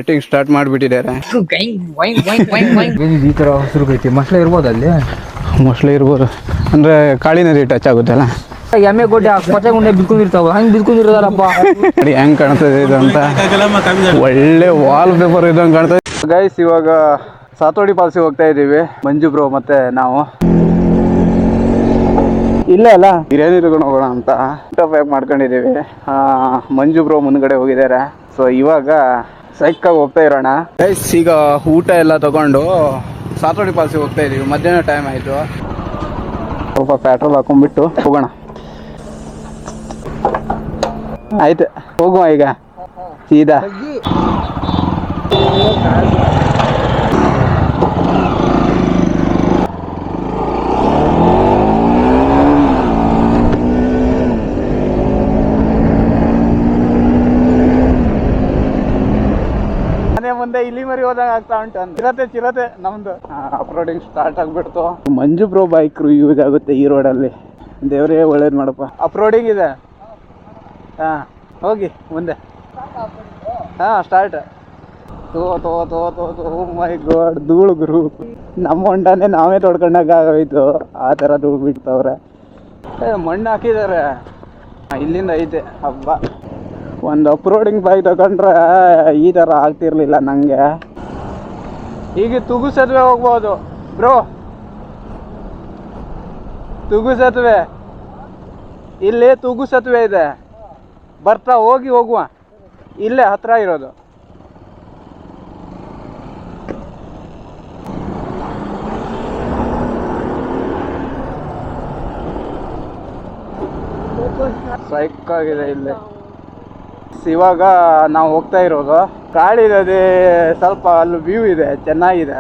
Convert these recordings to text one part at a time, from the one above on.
Batting start ಮಾಡಿಬಿಟ್ಟಿದ್ದಾರೆ. ಈ ಥರ ಹಸಿರು ಐತಿ ಮೊಸಳೆ ಇರ್ಬೋದು ಅಲ್ಲಿ. ಮೊಸಳೆ ಇರ್ಬೋದು ಅಂದರೆ ಕಾಳಿ ನದಿ ಟಚ್ ಆಗುತ್ತಲ್ಲ. ಎಮ್ಮೆ ಗೊಡ್ಡೆ ಕೊಚ್ಚೆ ಗುಂಡೆ ಬಿದ್ಕೊಂಡಿರ್ತಾವ ಹಂಗೆ ಬಿದ್ಕೊಂಡಿರೋದಾರಪ್ಪ. ನೋಡಿ ಹೆಂಗೆ ಕಾಣ್ತದೆ ಇದು ಅಂತ. ಒಳ್ಳೆ ವಾಲ್ ಪೇಪರ್ ಇದಂಗೆ ಕಾಣ್ತದೆ. ಗೈಸ್ ಇವಾಗ ಸಾತೋಡಿ ಫಾಲ್ಸಿಗೆ ಹೋಗ್ತಾ ಇದ್ದೀವಿ ಮಂಜು ಬ್ರೋ ಮತ್ತೆ ನಾವು. ಇಲ್ಲ ಅಲ್ಲ ಬಿರಿಯಾನಿ ತಗೊಂಡು ಹೋಗೋಣ ಅಂತ ಪ್ಯಾಕ್ ಮಾಡ್ಕೊಂಡಿದ್ದೀವಿ. ಮಂಜು ಬ್ರೋ ಮುಂದ್ಗಡೆ ಹೋಗಿದ್ದಾರೆ. ಸೊ ಇವಾಗ ಸೈಕಾಗಿ ಹೋಗ್ತಾ ಇರೋಣ ಗೈಸ್. ಈಗ ಊಟ ಎಲ್ಲ ತಗೊಂಡು ಸಾತೋಡಿ ಫಾಲ್ಸಿಗೆ ಹೋಗ್ತಾ ಇದ್ದೀವಿ. ಮಧ್ಯಾಹ್ನ ಟೈಮ್ ಆಯಿತು. ಸ್ವಲ್ಪ ಪೆಟ್ರೋಲ್ ಹಾಕೊಂಡ್ಬಿಟ್ಟು ಹೋಗೋಣ. ಆಯ್ತು ಹೋಗುವ ಈಗ ಸೀದಾ. ಮನೆ ಮುಂದೆ ಇಲ್ಲಿ ಮರಿ ಹೋದಾಗ ಆಗ್ತಾ ಉಂಟು. ಚಿರತೆ ನಮ್ದು ಅಪ್ರೋಡಿಂಗ್ ಸ್ಟಾರ್ಟ್ ಆಗ್ಬಿಡ್ತು. ಮಂಜು ಬ್ರೋ ಬೈಕ್ ಯೂಸ್ ಆಗುತ್ತೆ ಈ ರೋಡಲ್ಲಿ. ದೇವರೇ ಒಳ್ಳೇದು ಮಾಡಪ್ಪ. ಅಪ್ರೋಡಿಂಗ್ ಇದೆ. ಹೋಗಿ ಮುಂದೆ. ಸ್ಟಾರ್ಟ್. ಮೈ ಗಾಡ್ ಧೂಳು ಗುರು. ನಮ್ಮ ಹೊಂಡನೇ ನಾವೇ ತೊಡ್ಕೊಂಡಾಗ ಆಗೋಯ್ತು. ಆ ಥರ ಧೂಳು ಬಿಡ್ತವ್ರೆ. ಮಣ್ಣು ಹಾಕಿದ್ದಾರೆ. ಇಲ್ಲಿಂದ ಐತೆ ಹಬ್ಬ. ಒಂದು ಅಪ್ರೋಡಿಂಗ್ ಬೈಕ್ ತಗೊಂಡ್ರೆ ಈ ಥರ ಆಗ್ತಿರ್ಲಿಲ್ಲ ನನಗೆ. ಈಗ ತುಗು ಸೇತುವೆ ಹೋಗ್ಬೋದು ಬ್ರೋ. ತುಗು ಸೇತುವೆ ಇಲ್ಲಿ ತುಗು ಸೇತುವೆ ಇದೆ. ಬರ್ತಾ ಹೋಗುವ. ಇಲ್ಲೇ ಹತ್ರ ಇರೋದು. ಸೈಕಾಗಿದೆ ಇಲ್ಲಿ. ಇವಾಗ ನಾವು ಹೋಗ್ತಾ ಇರೋದು ಕಾಳಿ ನದಿ. ಸ್ವಲ್ಪ ಅಲ್ಲಿ ವ್ಯೂ ಇದೆ, ಚೆನ್ನಾಗಿದೆ.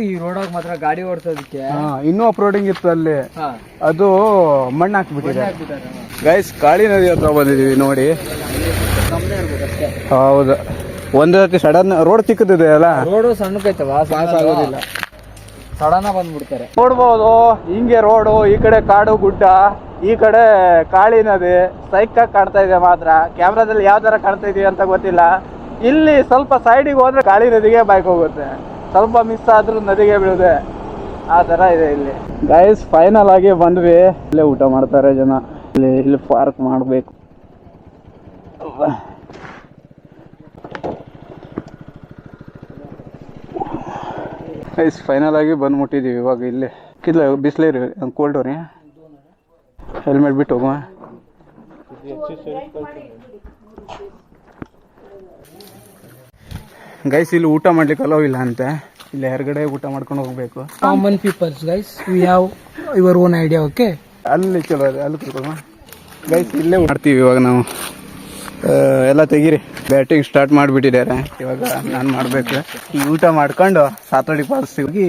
ಈ ರೋಡಾಗ ಮಾತ್ರ ಗಾಡಿ ಓಡಿಸೋದಕ್ಕೆ ಇನ್ನೂ ಅಪ್ರೋಡಿಂಗ್ ಇತ್ತು ಅಲ್ಲಿ. ಅದು ಮಣ್ಣು ಹಾಕ್ಬಿಟ್ಟಿದೆ ಗೈಸ್. ಕಾಳಿ ನದಿ ಹತ್ರ ಬಂದಿದೀವಿ ನೋಡಿ. ಹೌದು, ಒಂದು ಸರ್ತಿ ಸಡನ್ ರೋಡ್ ಚಿಕ್ಕದಿದೆ ಅಲ್ಲ. ರೋಡು ಸಣ್ಣಕೈತವ ಪಾಸ್ ಆಗೋದಿಲ್ಲ. ಸಡನ್ ಬಂದ್ಬಿಡ್ತಾರೆ. ನೋಡ್ಬೋದು ಹಿಂಗೆ ರೋಡು. ಈ ಕಡೆ ಕಾಡು ಗುಡ್ಡ, ಈ ಕಡೆ ಕಾಳಿ ನದಿ. ಸೈಕಾಗಿ ಕಾಣ್ತಾ ಇದೆ ಮಾತ್ರ. ಕ್ಯಾಮ್ರಾದಲ್ಲಿ ಯಾವ ತರ ಕಾಣ್ತಾ ಇದೀವಿ ಅಂತ ಗೊತ್ತಿಲ್ಲ. ಇಲ್ಲಿ ಸ್ವಲ್ಪ ಸೈಡಿಗೆ ಹೋದ್ರೆ ಕಾಳಿ ನದಿಗೆ ಬೈಕ್ ಹೋಗುತ್ತೆ. ಸ್ವಲ್ಪ ಮಿಸ್ ಆದ್ರೂ ನದಿಗೆ ಬೀಳುತ್ತೆ. ಆ ತರ ಇದೆ ಇಲ್ಲಿ ಗೈಸ್. ಫೈನಲ್ ಆಗಿ ಬಂದ್ವಿ. ಇಲ್ಲೇ ಊಟ ಮಾಡ್ತಾರೆ ಜನ. ಇಲ್ಲಿ ಪಾರ್ಕ್ ಮಾಡಬೇಕು. ಗೈಸ್ ಫೈನಲ್ ಆಗಿ ಬಂದ್ಬಿಟ್ಟಿದೀವಿ. ಇವಾಗ ಇಲ್ಲಿ ಬಿಸಿಲೇರಿ ಕೋಲ್ಡ್ ರೀ. ಹೆಲ್ಮೆಟ್ ಬಿಟ್ಟು ಹೋಗುವ. ಗೈಸ್ ಇಲ್ಲಿ ಊಟ ಮಾಡ್ಲಿಕ್ಕೆ ಅಲೋವಿಲ್ಲ ಅಂತೆ. ಇಲ್ಲಿ ಹೊರಗಡೆ ಊಟ ಮಾಡ್ಕೊಂಡು ಹೋಗ್ಬೇಕು. Common peoples guys, we have your own idea. Okay, ಅಲ್ಲಿ ಚಲೋ ಇದೆ, ಅಲ್ಲಿ ಕೂತ್ಕೊಳ್ಳೋಣ ಗೈಸ್. ಇಲ್ಲೇ ಮಾಡ್ತೀವಿ ಇವಾಗ ನಾವು. ಎಲ್ಲ ತೆಗೀರಿ. ಬ್ಯಾಟಿಂಗ್ ಸ್ಟಾರ್ಟ್ ಮಾಡಿಬಿಟ್ಟಿದ್ದಾರೆ. ಇವಾಗ ನಾನು ಮಾಡಬೇಕು. ಈ ಊಟ ಮಾಡ್ಕೊಂಡು ಸಾತೋಡಿ ಫಾಲ್ಸ್ ಹೋಗಿ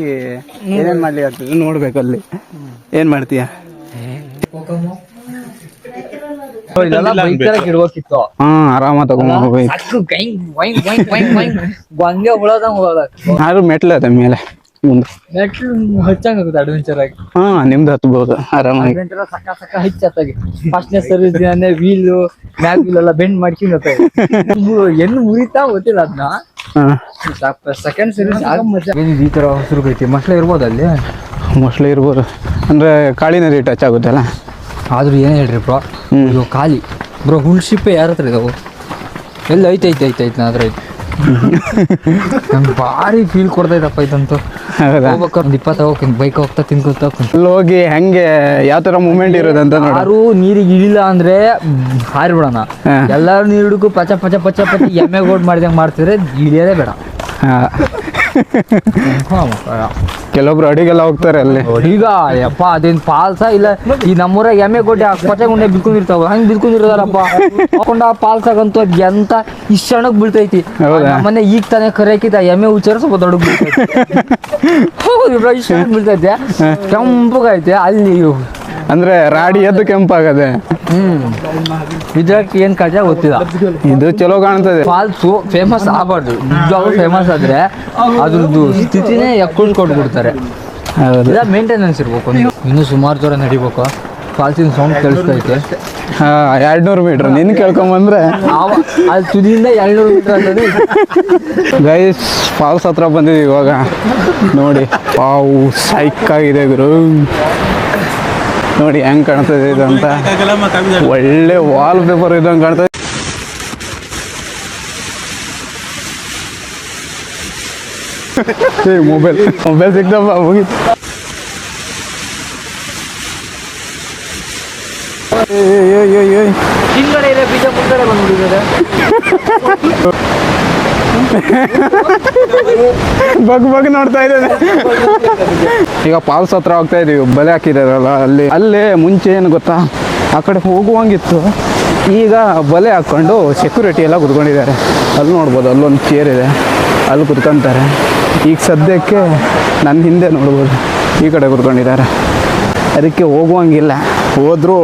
ಏನೇನು ಮಾಡ್ಲಿ ಆಗ್ತದೆ ನೋಡ್ಬೇಕು. ಅಲ್ಲಿ ಏನು ಮಾಡ್ತೀಯ? ಆರಾಮ ತಗೊಂಡು ಆದ್ರೂ ಮೆಟ್ಲ ಅದ ಮೇಲೆ ಮುಂದೆ ಹಚ್ಚಂಗ ಅಡ್ವೆಂಚರ್ ಆಗಿ. ನಿಮ್ದು ಹತ್ಬಹುದು ಆರಾಮಾಗಿ. ಫಸ್ಟ್ನೇ ಸರ್ವಿಸ್ ದಿನ ವೀಲ್ ಮ್ಯಾಗ್ ವೀಲ್ ಎಲ್ಲ ಬೆಂಡ್ ಮಾಡ್ಕೊಂಡು ಎನ್ನು ಮುರಿತಾ ಗೊತ್ತಿಲ್ಲ ಅದನ್ನ. ಸೆಕೆಂಡ್ ಸರ್ವಿಸ್ ಈ ತರ ಹಸಿರು ಐತಿ. ಮೊಸಳೆ ಇರ್ಬೋದು ಅಲ್ಲಿ. ಮೊಸಳೆ ಇರ್ಬೋದು ಅಂದ್ರೆ ಕಾಳಿ ನದಿ ಟಚ್ ಆಗುತ್ತಲ್ಲ. ಆದ್ರೂ ಏನೇ ಹೇಳ್ರಿ ಬ್ರೋ, ಇದು ಖಾಲಿ ಬ್ರೋ. ಹುಣ್ಸಿಪ್ಪೆ ಯಾರ ಹತ್ರ ಇದಾವು? ಎಲ್ಲ ಐತೆ ನಾ ಹತ್ರ ಐತೆ. ನಂಗೆ ಭಾರಿ ಫೀಲ್ ಕೊಡ್ತೈತಪ್ಪ ಇದಂತೂ. ಹೋಗ್ಬೇಕಾದ್ರೆ 20 ಹೋಗ್ತೀನಿ ಬೈಕ್ ಹೋಗ್ತಾ ತಿನ್ಕೊತ ಅಲ್ಲಿ ಹೋಗಿ ಹೆಂಗೆ ಯಾವ ತರ ಮೂಮೆಂಟ್ ಇರೋದಂತ ನೋಡಿ. ಯಾರು ನೀರಿಗೆ ಇಳಿಲ್ಲ ಅಂದ್ರೆ ಹಾರಿಬಿಡೋಣ. ಎಲ್ಲಾರು ನೀರು ಹಿಡ್ಕು ಪಚ ಪಚ ಪಚ ಪಚ ಎಮ್ಮೆ ಗೋಡ್ ಮಾಡ್ದಂಗೆ ಮಾಡ್ತಿದ್ರೆ ಇಳಿಯೋದೇ ಬೇಡ. ಕೆಲವೊಬ್ರು ಅಡಿಗೆಲ್ಲ ಹೋಗ್ತಾರೆ ಅಲ್ಲಿ. ಈಗ ಯಪ್ಪ ಅದೇನ್ ಪಾಲ್ಸ ಇಲ್ಲ. ಈ ನಮ್ಮೂರಾಗ ಎಮ್ಮೆ ಗೊಡ್ಡೆ ಕೊಚ್ಚೆ ಗುಂಡೆ ಬಿದ್ಕೊಂಡಿರ್ತಾವ. ಹಂಗೆ ಬಿದ್ಕೊಂಡಿರೋದಾರಪ್ಪ. ಹಾಕೊಂಡ ಪಾಲ್ಸಾಗಂತೂ ಅದ್ ಎಂತ ಇಷ್ಟಣಕ್ ಬೀಳ್ತೈತಿ. ಮೊನ್ನೆ ಈಗ ತಾನೇ ಕರೆಕಿತ ಎಮ್ಮೆ ಉಚ್ಚಾರ ಸ್ವಲ್ಪ ದೊಡ್ಡ ಹೌದು ಇಷ್ಟಣಕ್ ಬೀಳ್ತೈತೆ. ಕೆಂಪಗೈತೆ ಅಲ್ಲಿ. ಅಂದ್ರೆ ರಾಡಿ ಎದ್ದು ಕೆಂಪಾಗದೆ. ಇದಕ್ಕೆ ಏನ್ ಕಜ ಗೊತ್ತಿಲ್ಲ. ಇದು ಚಲೋ ಕಾಣ್ತದೆ. ಫಾಲ್ಸು ಫೇಮಸ್ ಆಗಬಾರ್ದು. ಫೇಮಸ್ ಆದ್ರೆ ಅದ್ರದ್ದು ಸ್ಥಿತಿನೇ ಕೊಟ್ಬಿಡ್ತಾರೆ. ಮೇಂಟೆನೆನ್ಸ್ ಇರ್ಬೇಕು. ಇನ್ನು ಸುಮಾರು ದೂರ ನಡಿಬೇಕು. ಫಾಲ್ಸಿನ ಸೌಂಡ್ ಕೇಳಿಸ್ತೈತೆ. 200 ಮೀಟ್ರ್ ನಿನ್ನ ಕೇಳ್ಕೊಂಬಂದ್ರೆ ಅಲ್ಲಿ ತುದಿಯಿಂದ 200 ಮೀಟರ್ ಅಂತಂದ್ರೆ ಗೈಸ್ ಫಾಲ್ಸ್ ಹತ್ರ ಬಂದಿದ್ದೀವಿ ಇವಾಗ. ನೋಡಿ ವಾವ್ ಸೈಕಾಗಿದೆ ಗುರು. ನೋಡಿ ಹೆಂಗೆ ಕಾಣ್ತದೆ ಇದು ಅಂತ. ಒಳ್ಳೆ ವಾಲ್ ಪೇಪರ್ ಇದಂಗೆ ಕಾಣ್ತದೆ. ಮೊಬೈಲ್ ಸಿಗ್ತಪ್ಪ ಹೋಗಿತ್ತು. ಹಿಂದ್ಗಡೆ ಇದೆ ಬೀಜ ಮುಂದ್ಗಡೆ ಬಂದ್ಬಿಟ್ಟಿದ್ದಾರೆ. ಬಗ್ ನೋಡ್ತಾ ಇದ್ದೇನೆ. ಈಗ ಫಾಲ್ಸ್ ಹತ್ರ ಹೋಗ್ತಾ ಇದೀವಿ. ಬಲೆ ಹಾಕಿದಾರಲ್ಲ ಅಲ್ಲೇ ಮುಂಚೆ ಏನು ಗೊತ್ತಾ, ಆ ಕಡೆ ಹೋಗುವಂಗಿತ್ತು. ಈಗ ಬಲೆ ಹಾಕ್ಕೊಂಡು ಸೆಕ್ಯೂರಿಟಿ ಎಲ್ಲ ಕುತ್ಕೊಂಡಿದ್ದಾರೆ. ಅಲ್ಲಿ ನೋಡ್ಬೋದು, ಅಲ್ಲೊಂದು ಚೇರ್ ಇದೆ, ಅಲ್ಲಿ ಕುತ್ಕೊಂತಾರೆ. ಈಗ ಸದ್ಯಕ್ಕೆ ನನ್ನ ಹಿಂದೆ ನೋಡ್ಬೋದು ಈ ಕಡೆ ಕುತ್ಕೊಂಡಿದ್ದಾರೆ. ಅದಕ್ಕೆ ಹೋಗುವಂಗಿಲ್ಲ, ಹೋದರೂ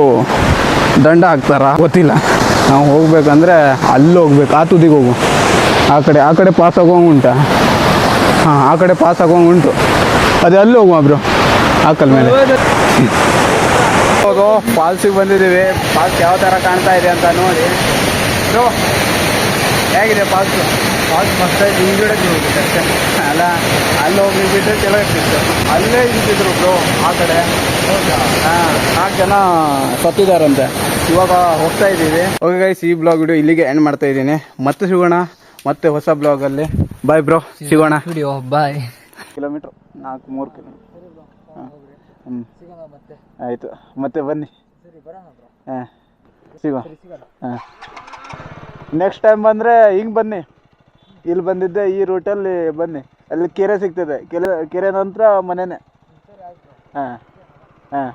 ದಂಡ ಹಾಕ್ತಾರ ಗೊತ್ತಿಲ್ಲ. ನಾವು ಹೋಗ್ಬೇಕಂದ್ರೆ ಅಲ್ಲಿ ಹೋಗ್ಬೇಕು, ಆ ತುದಿಗೆ ಹೋಗು. ಆ ಕಡೆ ಪಾಸ್ ಆಗೋಂಗುಂಟ. ಹಾಂ, ಆ ಕಡೆ ಪಾಸ್ ಆಗೋಂಗುಂಟು. ಅದೇ ಅಲ್ಲಿ ಹೋಗುವ ಬ್ರೋ, ಹಾಕಲ್ ಮೇಲೆ. ಹೌದು, ಫಾಲ್ಸಿಗೆ ಬಂದಿದ್ದೀವಿ. ಫಾಲ್ಸ್ ಯಾವ ಥರ ಕಾಣ್ತಾ ಇದೆ ಅಂತ ನೋಡಿ ಬ್ರೋ. ಹೇಗಿದೆ ಫಾಲ್ಸು? ಫಾಲ್ಸ್ ಮಸ್ತಾಗಿ ಹಿಂದ್ಗಡೆ ಹೋಗ್ಬೇಕು ಅಲ್ಲ. ಅಲ್ಲಿ ಹೋಗಿ ಬಿಟ್ಟರೆ ಚಲೋ ಇರ್ತಿತ್ತು. ಅಲ್ಲೇ ಇರ್ತಿದ್ರು ಬ್ರೋ ಆ ಕಡೆ. ಹಾಂ, 4 ಜನ ಸತ್ತಿದ್ದಾರಂತೆ. ಇವಾಗ ಹೋಗ್ತಾ ಇದ್ದೀವಿ. ಓಕೆ ಗೈಸ್, ಈ ಬ್ಲಾಗ್ ವಿಡಿಯೋ ಇಲ್ಲಿಗೆ ಎಂಡ್ ಮಾಡ್ತಾ ಇದ್ದೀನಿ. ಮತ್ತೆ ಸಿಗೋಣ ಮತ್ತೆ ಹೊಸ ಬ್ಲಾಗಲ್ಲಿ. ಬಾಯ್ ಬ್ರೋ, ಸಿಗೋಣ. Video bye. Kilometre 3 kilometre. ಹಾಂ, ಆಯಿತು, ಮತ್ತೆ ಬನ್ನಿ. ಹಾಂ, ಸಿಗೋಣ. ಹಾಂ, ನೆಕ್ಸ್ಟ್ ಟೈಮ್ ಬಂದರೆ ಹಿಂಗೆ ಬನ್ನಿ. ಇಲ್ಲಿ ಬಂದಿದ್ದೆ ಈ ರೂಟಲ್ಲಿ ಬನ್ನಿ. ಅಲ್ಲಿ ಕೆರೆ ಸಿಗ್ತದೆ. ಕೆರೆ ನಂತರ ಮನೆಯೇ. ಹಾಂ ಹಾಂ.